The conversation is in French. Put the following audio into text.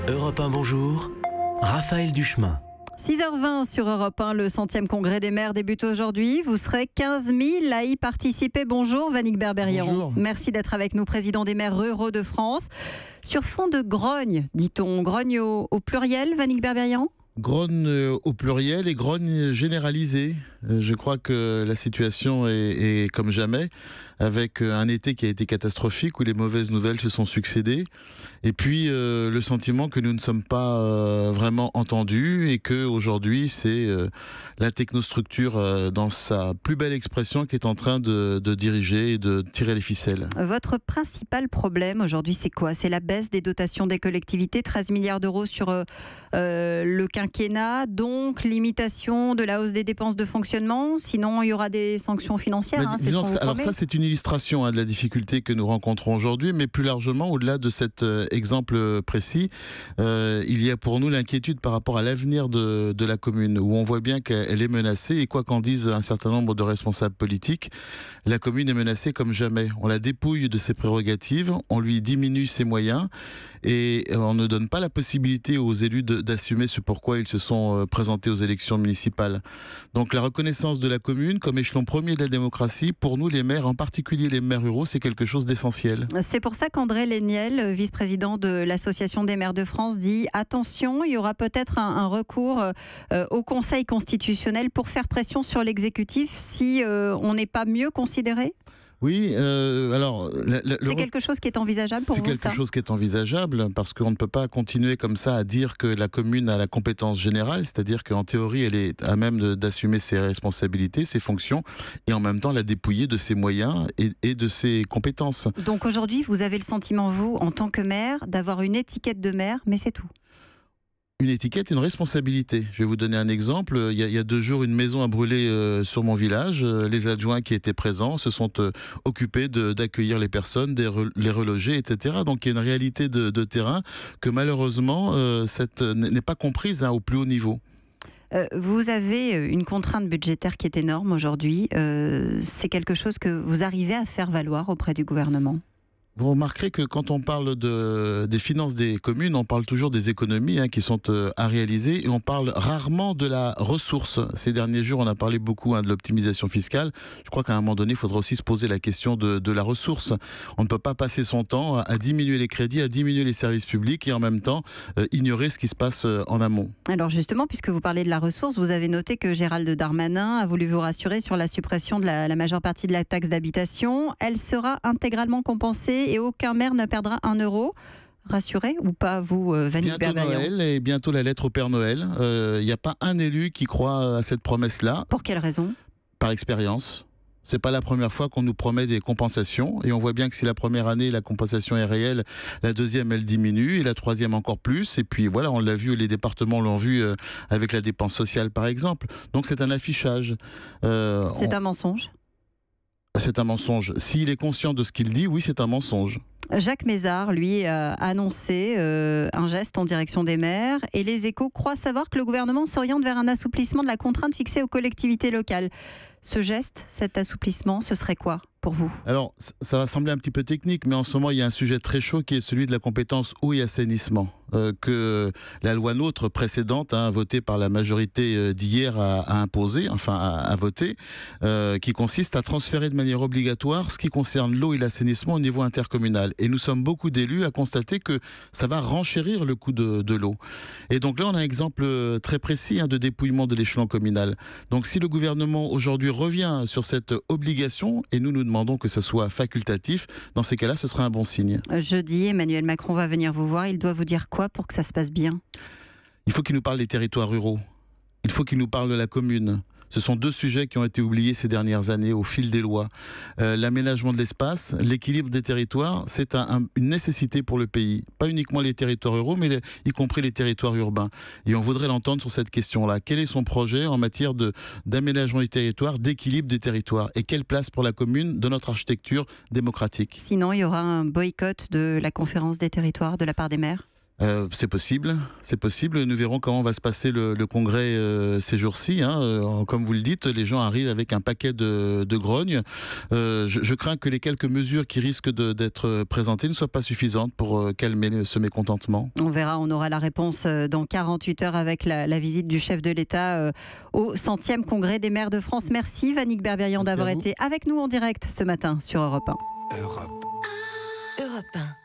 Europe 1, bonjour. Raphaël Duchemin. 6h20 sur Europe 1, le 100e congrès des maires débute aujourd'hui. Vous serez 15 000 à y participer. Bonjour Vannick Berberian. Bonjour. Merci d'être avec nous, président des maires ruraux de France. Sur fond de grogne, dit-on, grogne au pluriel, Vannick Berberian ? Grogne au pluriel et grogne généralisée. Je crois que la situation est comme jamais, avec un été qui a été catastrophique, où les mauvaises nouvelles se sont succédées, et puis le sentiment que nous ne sommes pas vraiment entendus, et qu'aujourd'hui c'est la technostructure dans sa plus belle expression qui est en train de diriger et de tirer les ficelles. Votre principal problème aujourd'hui, c'est quoi ? C'est la baisse des dotations des collectivités, 13 milliards d'euros sur le quinquennat, donc limitation de la hausse des dépenses de fonctionnement. Sinon, il y aura des sanctions financières. Mais disons que alors ça, c'est une illustration de la difficulté que nous rencontrons aujourd'hui, mais plus largement, au-delà de cet exemple précis, il y a pour nous l'inquiétude par rapport à l'avenir de la commune, où on voit bien qu'elle est menacée, et quoi qu'en disent un certain nombre de responsables politiques, la commune est menacée comme jamais. On la dépouille de ses prérogatives, on lui diminue ses moyens, et on ne donne pas la possibilité aux élus d'assumer ce pourquoi ils se sont présentés aux élections municipales. Donc la reconnaissance de la commune comme échelon premier de la démocratie, pour nous les maires, en particulier les maires ruraux, c'est quelque chose d'essentiel. C'est pour ça qu'André Léniel, vice-président de l'Association des maires de France, dit attention, il y aura peut-être un recours au Conseil constitutionnel pour faire pression sur l'exécutif si on n'est pas mieux considéré ? Oui, alors... C'est quelque chose qui est envisageable pour vous, ça ? C'est quelque chose qui est envisageable, parce qu'on ne peut pas continuer comme ça à dire que la commune a la compétence générale, c'est-à-dire qu'en théorie, elle est à même d'assumer ses responsabilités, ses fonctions, et en même temps la dépouiller de ses moyens et de ses compétences. Donc aujourd'hui, vous avez le sentiment, vous, en tant que maire, d'avoir une étiquette de maire, mais c'est tout ? Une étiquette et une responsabilité. Je vais vous donner un exemple. Il y a 2 jours, une maison a brûlé sur mon village. Les adjoints qui étaient présents se sont occupés d'accueillir les personnes, de les reloger, etc. Donc il y a une réalité de terrain que malheureusement n'est pas comprise au plus haut niveau. Vous avez une contrainte budgétaire qui est énorme aujourd'hui. C'est quelque chose que vous arrivez à faire valoir auprès du gouvernement ? Vous remarquerez que quand on parle des finances des communes, on parle toujours des économies qui sont à réaliser, et on parle rarement de la ressource. Ces derniers jours, on a parlé beaucoup de l'optimisation fiscale. Je crois qu'à un moment donné, il faudra aussi se poser la question de la ressource. On ne peut pas passer son temps à diminuer les crédits, à diminuer les services publics, et en même temps ignorer ce qui se passe en amont. Alors justement, puisque vous parlez de la ressource, vous avez noté que Gérald Darmanin a voulu vous rassurer sur la suppression de la majeure partie de la taxe d'habitation. Elle sera intégralement compensée et aucun maire ne perdra 1 euro. Rassuré ou pas, vous, Vannick Berberian ? Bientôt Noël et bientôt la lettre au Père Noël. Il n'y a pas un élu qui croit à cette promesse-là. Pour quelle raison ? Par expérience. C'est pas la première fois qu'on nous promet des compensations, et on voit bien que si la première année la compensation est réelle, la deuxième elle diminue, et la troisième encore plus, et puis voilà, on l'a vu, les départements l'ont vu avec la dépense sociale par exemple. Donc c'est un affichage. C'est un mensonge ? C'est un mensonge. S'il est conscient de ce qu'il dit, oui, c'est un mensonge. Jacques Mézard, lui, a annoncé un geste en direction des maires, et les Échos croient savoir que le gouvernement s'oriente vers un assouplissement de la contrainte fixée aux collectivités locales. Ce geste, cet assouplissement, ce serait quoi pour vous ? Alors, ça va sembler un petit peu technique, mais en ce moment, il y a un sujet très chaud qui est celui de la compétence eau et assainissement, que la loi NOTRe précédente, votée par la majorité d'hier, a imposé, enfin a voté, qui consiste à transférer de manière obligatoire ce qui concerne l'eau et l'assainissement au niveau intercommunal. Et nous sommes beaucoup d'élus à constater que ça va renchérir le coût de l'eau. Et donc là, on a un exemple très précis de dépouillement de l'échelon communal. Donc si le gouvernement aujourd'hui revient sur cette obligation, et nous demandons que ce soit facultatif, dans ces cas-là, ce sera un bon signe. Jeudi, Emmanuel Macron va venir vous voir. Il doit vous dire quoi pour que ça se passe bien ? Il faut qu'il nous parle des territoires ruraux. Il faut qu'il nous parle de la commune. Ce sont 2 sujets qui ont été oubliés ces dernières années au fil des lois. L'aménagement de l'espace, l'équilibre des territoires, c'est une nécessité pour le pays. Pas uniquement les territoires ruraux, mais y compris les territoires urbains. Et on voudrait l'entendre sur cette question-là. Quel est son projet en matière d'aménagement des territoires, d'équilibre des territoires ? Et quelle place pour la commune dans notre architecture démocratique ? Sinon, il y aura un boycott de la conférence des territoires de la part des maires ? C'est possible. Nous verrons comment va se passer le congrès ces jours-ci. Comme vous le dites, les gens arrivent avec un paquet de grognes. Je crains que les quelques mesures qui risquent d'être présentées ne soient pas suffisantes pour calmer ce mécontentement. On verra, on aura la réponse dans 48 heures avec la visite du chef de l'État au 100e congrès des maires de France. Merci Vannick Berberian d'avoir été avec nous en direct ce matin sur Europe 1. Europe 1.